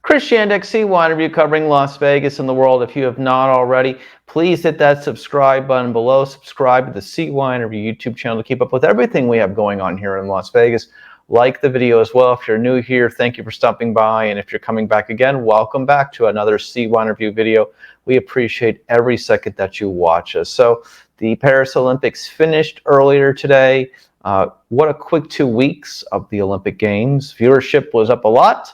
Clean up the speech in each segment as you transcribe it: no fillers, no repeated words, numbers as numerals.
Chris Shandek, CY Interview, covering Las Vegas and the world. If you have not already, please hit that subscribe button below. Subscribe to the CY Interview YouTube channel to keep up with everything we have going on here in Las Vegas. Like the video as well. If you're new here, thank you for stopping by. And if you're coming back again, welcome back to another CY Interview video. We appreciate every second that you watch us. So the Paris Olympics finished earlier today. What a quick 2 weeks of the Olympic Games. Viewership was up a lot.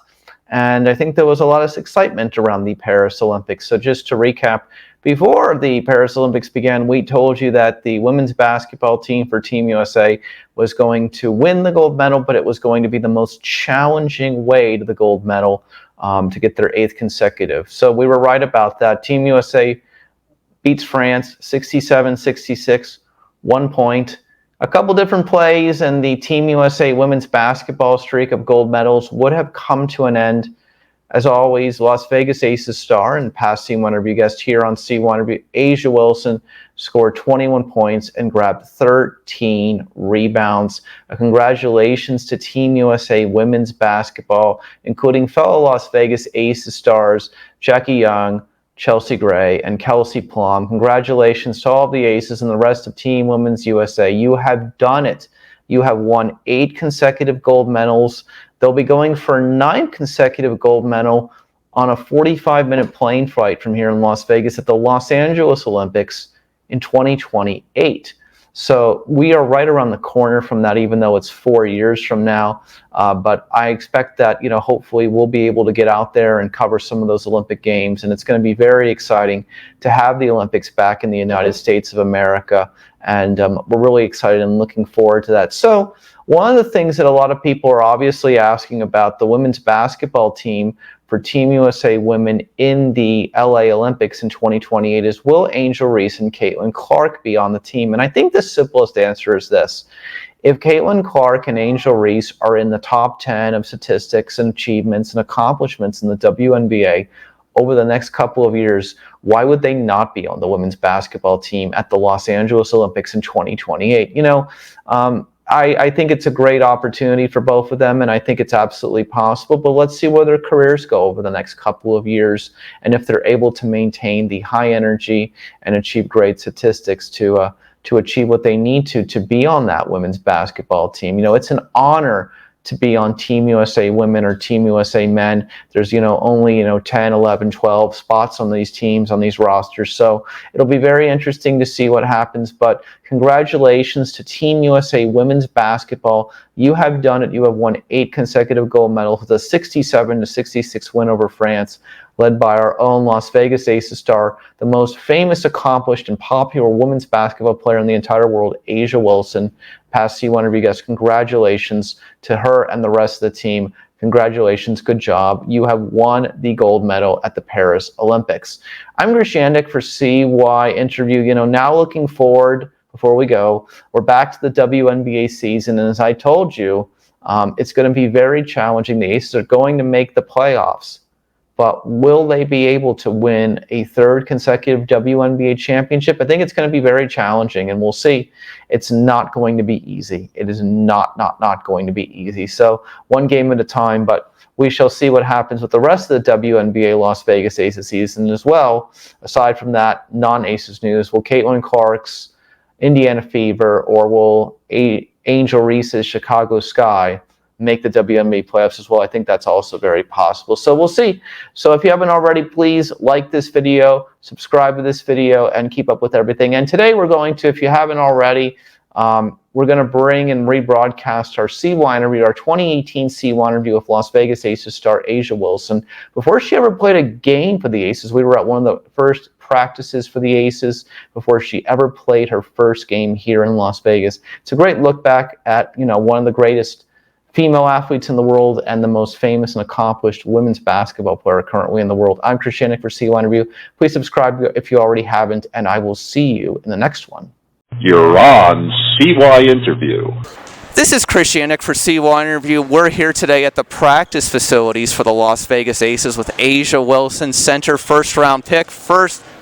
And I think there was a lot of excitement around the Paris Olympics. So just to recap, before the Paris Olympics began, we told you that the women's basketball team for Team USA was going to win the gold medal, but it was going to be the most challenging way to the gold medal to get their 8th consecutive. So we were right about that. Team USA beats France 67-66, 1 point. A couple different plays, and the Team USA women's basketball streak of gold medals would have come to an end. As always, Las Vegas Aces star and past CY Interview guest here on CY Interview, A'ja Wilson, scored 21 points and grabbed 13 rebounds. Congratulations to Team USA women's basketball, including fellow Las Vegas Aces stars Jackie Young, Chelsea Gray, and Kelsey Plum. Congratulations to all the Aces and the rest of Team Women's USA. You have done it. You have won 8 consecutive gold medals. They'll be going for a 9th consecutive gold medal on a 45-minute plane flight from here in Las Vegas at the Los Angeles Olympics in 2028. So we are right around the corner from that, even though it's 4 years from now. But I expect that, hopefully we'll be able to get out there and cover some of those Olympic Games. And it's going to be very exciting to have the Olympics back in the United States of America. And we're really excited and looking forward to that. So one of the things that a lot of people are obviously asking about the women's basketball team for Team USA women in the LA Olympics in 2028 is, will Angel Reese and Caitlin Clark be on the team? And I think the simplest answer is this. If Caitlin Clark and Angel Reese are in the top 10 of statistics and achievements and accomplishments in the WNBA over the next couple of years, why would they not be on the women's basketball team at the Los Angeles Olympics in 2028? I think it's a great opportunity for both of them, and I think it's absolutely possible. But let's see where their careers go over the next couple of years, and if they're able to maintain the high energy and achieve great statistics to achieve what they need to be on that women's basketball team. It's an honor to be on Team USA women or Team USA men. There's, only, 10, 11, 12 spots on these teams, on these rosters. So it'll be very interesting to see what happens. But congratulations to Team USA women's basketball. You have done it. You have won 8 consecutive gold medals with a 67-66 win over France, led by our own Las Vegas Aces star, the most famous, accomplished, and popular women's basketball player in the entire world, A'ja Wilson. Past CY Interview guest, congratulations to her and the rest of the team. Congratulations, good job. You have won the gold medal at the Paris Olympics. I'm Chris Shandek for CY Interview. Now looking forward, before we go, we're back to the WNBA season, and as I told you, it's going to be very challenging. The Aces are going to make the playoffs, but will they be able to win a 3rd consecutive WNBA championship? I think it's going to be very challenging, and we'll see. It's not going to be easy. It is not going to be easy. So one game at a time, but we shall see what happens with the rest of the WNBA Las Vegas Aces season as well. Aside from that, non-Aces news, will Caitlin Clark's Indiana Fever or will Angel Reese's Chicago Sky make the WNBA playoffs as well? I think that's also very possible. So we'll see. So if you haven't already, please like this video, subscribe to this video, and keep up with everything. And today we're going to, if you haven't already, we're going to bring and rebroadcast our CY Interview, our 2018 CY Interview with Las Vegas Aces star A'ja Wilson. Before she ever played a game for the Aces, we were at one of the first practices for the Aces before she ever played her first game here in Las Vegas. It's a great look back at, one of the greatest female athletes in the world and the most famous and accomplished women's basketball player currently in the world. I'm Chris Shandek for CY Interview. Please subscribe if you already haven't, and I will see you in the next one. You're on CY Interview. This is Chris Yannick for C1 Interview. We're here today at the practice facilities for the Las Vegas Aces with A'ja Wilson, center, first-round pick,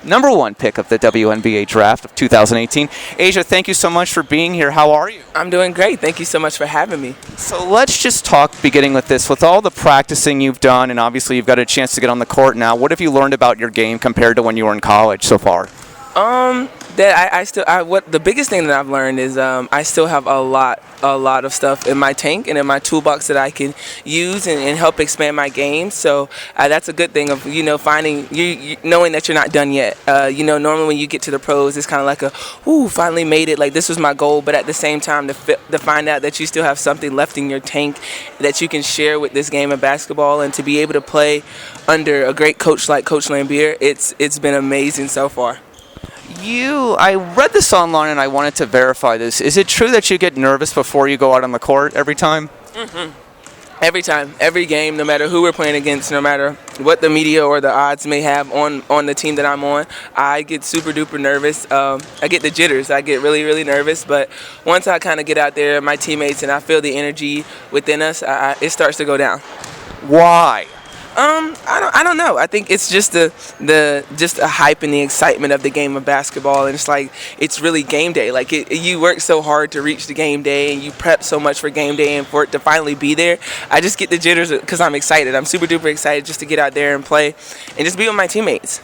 number one pick of the WNBA draft of 2018. A'ja, thank you so much for being here. How are you? I'm doing great. Thank you so much for having me. So let's just talk, beginning with this. With all the practicing you've done, and obviously you've got a chance to get on the court now, what have you learned about your game compared to when you were in college so far? What the biggest thing that I've learned is I still have a lot of stuff in my tank and in my toolbox that I can use and help expand my game. So that's a good thing of finding you knowing that you're not done yet. Normally when you get to the pros, it's kind of like finally made it. Like this was my goal, but at the same time to find out that you still have something left in your tank that you can share with this game of basketball, and to be able to play under a great coach like Coach Laimbeer, it's been amazing so far. I read this online and I wanted to verify this. Is it true that you get nervous before you go out on the court every time? Mm-hmm. Every time, every game, no matter who we're playing against, no matter what the media or the odds may have on the team that I'm on, I get super duper nervous. I get the jitters. I get really, really nervous. But once I kind of get out there, my teammates, and I feel the energy within us, it starts to go down. Why? I don't know. I think it's just the hype and the excitement of the game of basketball, and it's really game day. Like you work so hard to reach the game day, and you prep so much for game day, and for it to finally be there, I just get the jitters because I'm excited. I'm super duper excited just to get out there and play, and just be with my teammates.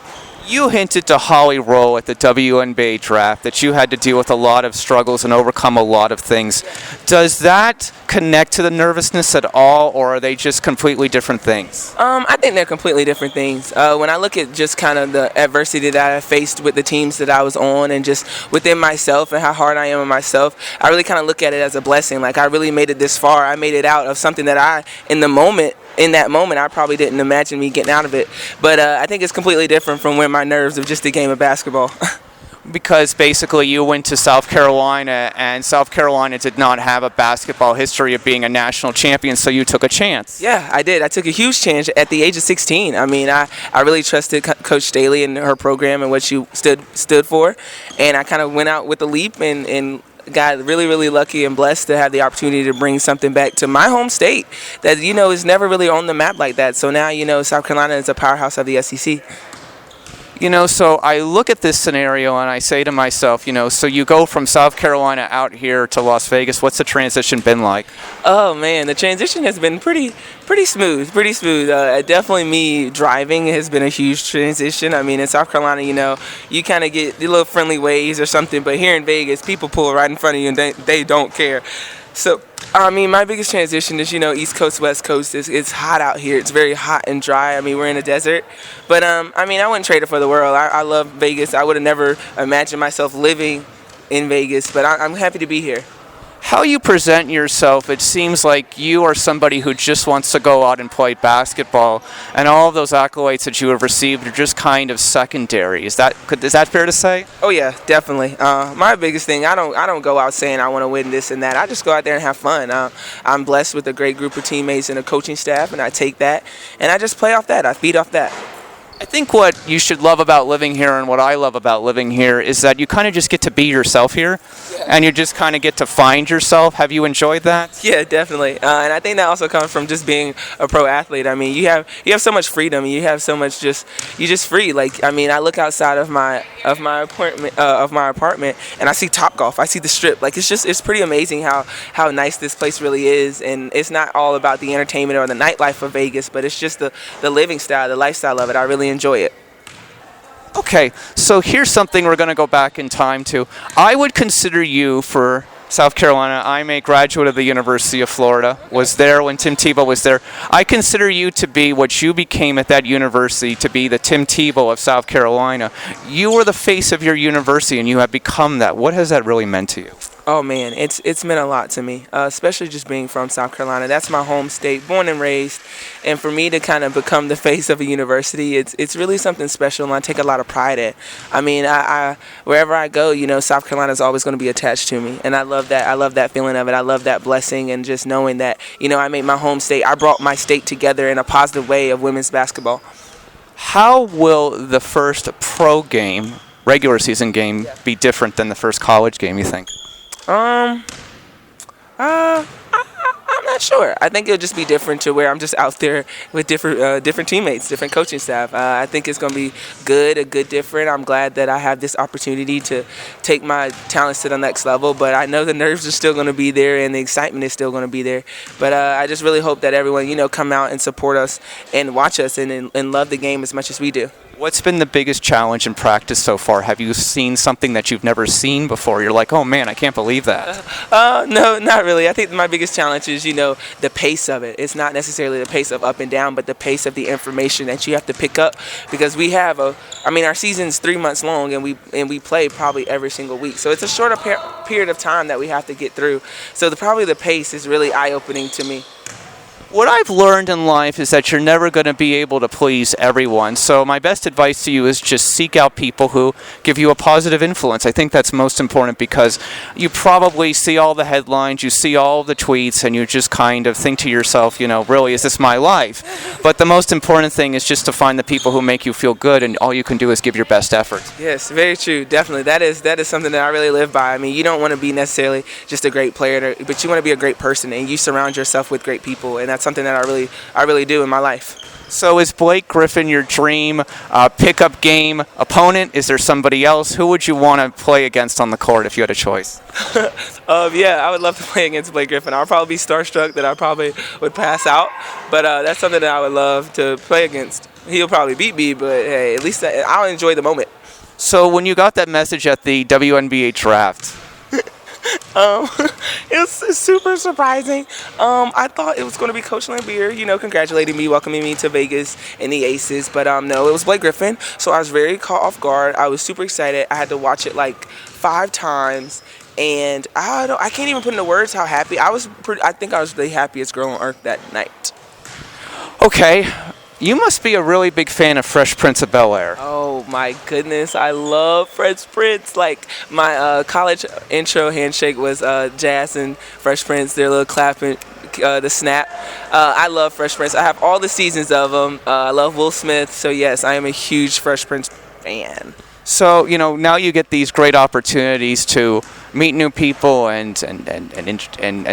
You hinted to Holly Rowe at the WNBA draft that you had to deal with a lot of struggles and overcome a lot of things. Does that connect to the nervousness at all, or are they just completely different things? I think they're completely different things. When I look at just kind of the adversity that I faced with the teams that I was on, and just within myself and how hard I am on myself, I really kind of look at it as a blessing. Like I really made it this far. I made it out of something that in that moment, I probably didn't imagine me getting out of it. But I think it's completely different from when my nerves of just a game of basketball. Because basically you went to South Carolina, and South Carolina did not have a basketball history of being a national champion, so you took a chance. Yeah, I did. I took a huge chance at the age of 16. I mean, I really trusted Coach Staley and her program and what she stood for, and I kind of went out with a leap and got really, really lucky and blessed to have the opportunity to bring something back to my home state that, is never really on the map like that. So now, South Carolina is a powerhouse of the SEC. So I look at this scenario and I say to myself, so you go from South Carolina out here to Las Vegas. What's the transition been like? Oh, man, the transition has been pretty smooth, definitely me driving has been a huge transition. I mean, in South Carolina, you kind of get the little friendly ways or something, but here in Vegas, people pull right in front of you and they don't care. So, I mean, my biggest transition is, East Coast, West Coast. It's hot out here. It's very hot and dry. I mean, we're in a desert. But, I wouldn't trade it for the world. I love Vegas. I would have never imagined myself living in Vegas, but I'm happy to be here. How you present yourself, it seems like you are somebody who just wants to go out and play basketball, and all of those accolades that you have received are just kind of secondary. Is that fair to say? Oh yeah, definitely. My biggest thing, I don't go out saying I want to win this and that. I just go out there and have fun. I'm blessed with a great group of teammates and a coaching staff, and I take that and I just play off that. I feed off that. I think what you should love about living here, and what I love about living here, is that you kind of just get to be yourself here, and you just kind of get to find yourself. Have you enjoyed that? Yeah, definitely. And I think that also comes from just being a pro athlete. I mean, you have so much freedom. You have so much you're just free. Like, I mean, I look outside of my apartment, and I see Topgolf. I see the Strip. Like, it's pretty amazing how nice this place really is. And it's not all about the entertainment or the nightlife of Vegas, but it's just the living style, the lifestyle of it. I really enjoy it. Okay, so here's something we're going to go back in time to. I would consider you for South Carolina. I'm a graduate of the University of Florida, was there when Tim Tebow was there. I consider you to be what you became at that university, to be the Tim Tebow of South Carolina. You were the face of your university, and you have become that. What has that really meant to you? Oh man, it's meant a lot to me, especially just being from South Carolina. That's my home state, born and raised, and for me to kind of become the face of a university, it's really something special, and I take a lot of pride in. I mean, I wherever I go, South Carolina is always going to be attached to me, and I love that. I love that feeling of it. I love that blessing, and just knowing that I made my home state. I brought my state together in a positive way of women's basketball. How will the first pro game, regular season game, be different than the first college game, you think? I'm not sure. I think it'll just be different to where I'm just out there with different teammates, different coaching staff. I think it's going to be a good different. I'm glad that I have this opportunity to take my talents to the next level, but I know the nerves are still going to be there and the excitement is still going to be there. But I just really hope that everyone, come out and support us and watch us and love the game as much as we do. What's been the biggest challenge in practice so far? Have you seen something that you've never seen before? You're like, oh man, I can't believe that. No, not really. I think my biggest challenge is, the pace of it. It's not necessarily the pace of up and down, but the pace of the information that you have to pick up, because we have our season's 3 months long, and we play probably every single week. So it's a shorter period of time that we have to get through. So probably the pace is really eye-opening to me. What I've learned in life is that you're never going to be able to please everyone. So my best advice to you is just seek out people who give you a positive influence. I think that's most important, because you probably see all the headlines, you see all the tweets, and you just kind of think to yourself, really, is this my life? But the most important thing is just to find the people who make you feel good, and all you can do is give your best effort. Yes, very true. Definitely. That is something that I really live by. You don't want to be necessarily just a great player, but you want to be a great person, and you surround yourself with great people, and that's something that I really do in my life. So is Blake Griffin your dream pickup game opponent? Is there somebody else? Who would you want to play against on the court if you had a choice? Yeah, I would love to play against Blake Griffin. I'll probably be starstruck that I probably would pass out, but that's something that I would love to play against. He'll probably beat me, but hey, at least I'll enjoy the moment. So when you got that message at the WNBA draft, it was super surprising. I thought it was going to be Coach Lambier, congratulating me, welcoming me to Vegas and the Aces. But no, it was Blake Griffin. So I was very caught off guard. I was super excited. I had to watch it like 5 times. And I can't even put into words how happy I was. I think I was the happiest girl on earth that night. Okay. You must be a really big fan of Fresh Prince of Bel-Air. Oh my goodness, I love Fresh Prince. Like my college intro handshake was Jazz and Fresh Prince. Their little clapping, the snap. I love Fresh Prince. I have all the seasons of them. I love Will Smith. So yes, I am a huge Fresh Prince fan. So now you get these great opportunities to meet new people and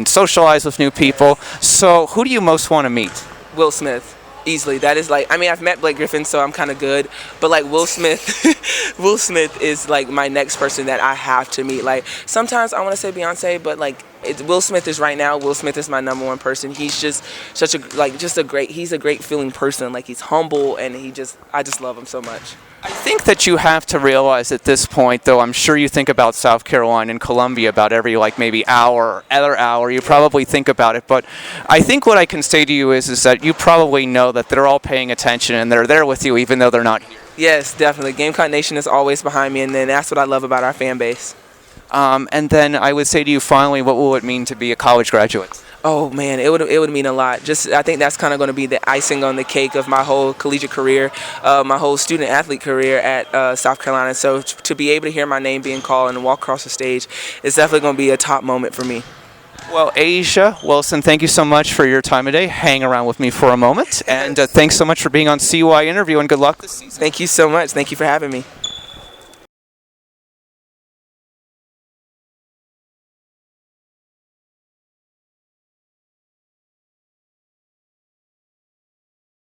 socialize with new people. So who do you most want to meet? Will Smith. Easily. That is I've met Blake Griffin, so I'm kind of good. But Will Smith, Will Smith is my next person that I have to meet. Sometimes I want to say Beyonce, but Will Smith is right now. Will Smith is my number one person. He's just he's a great feeling person. He's humble, and I just love him so much. I think that you have to realize at this point, though, I'm sure you think about South Carolina and Columbia about every maybe hour, other hour. You probably think about it, but I think what I can say to you is that you probably know that they're all paying attention and they're there with you even though they're not here. Yes, definitely. Gamecock Nation is always behind me, and then that's what I love about our fan base. And then I would say to you, finally, what will it mean to be a college graduate? Oh man, it would mean a lot. I think that's kind of going to be the icing on the cake of my whole collegiate career, my whole student athlete career at South Carolina. So to be able to hear my name being called and walk across the stage is definitely going to be a top moment for me. Well, A'ja Wilson, thank you so much for your time today. Hang around with me for a moment, and thanks so much for being on CY Interview, and good luck this season. Thank you so much. Thank you for having me.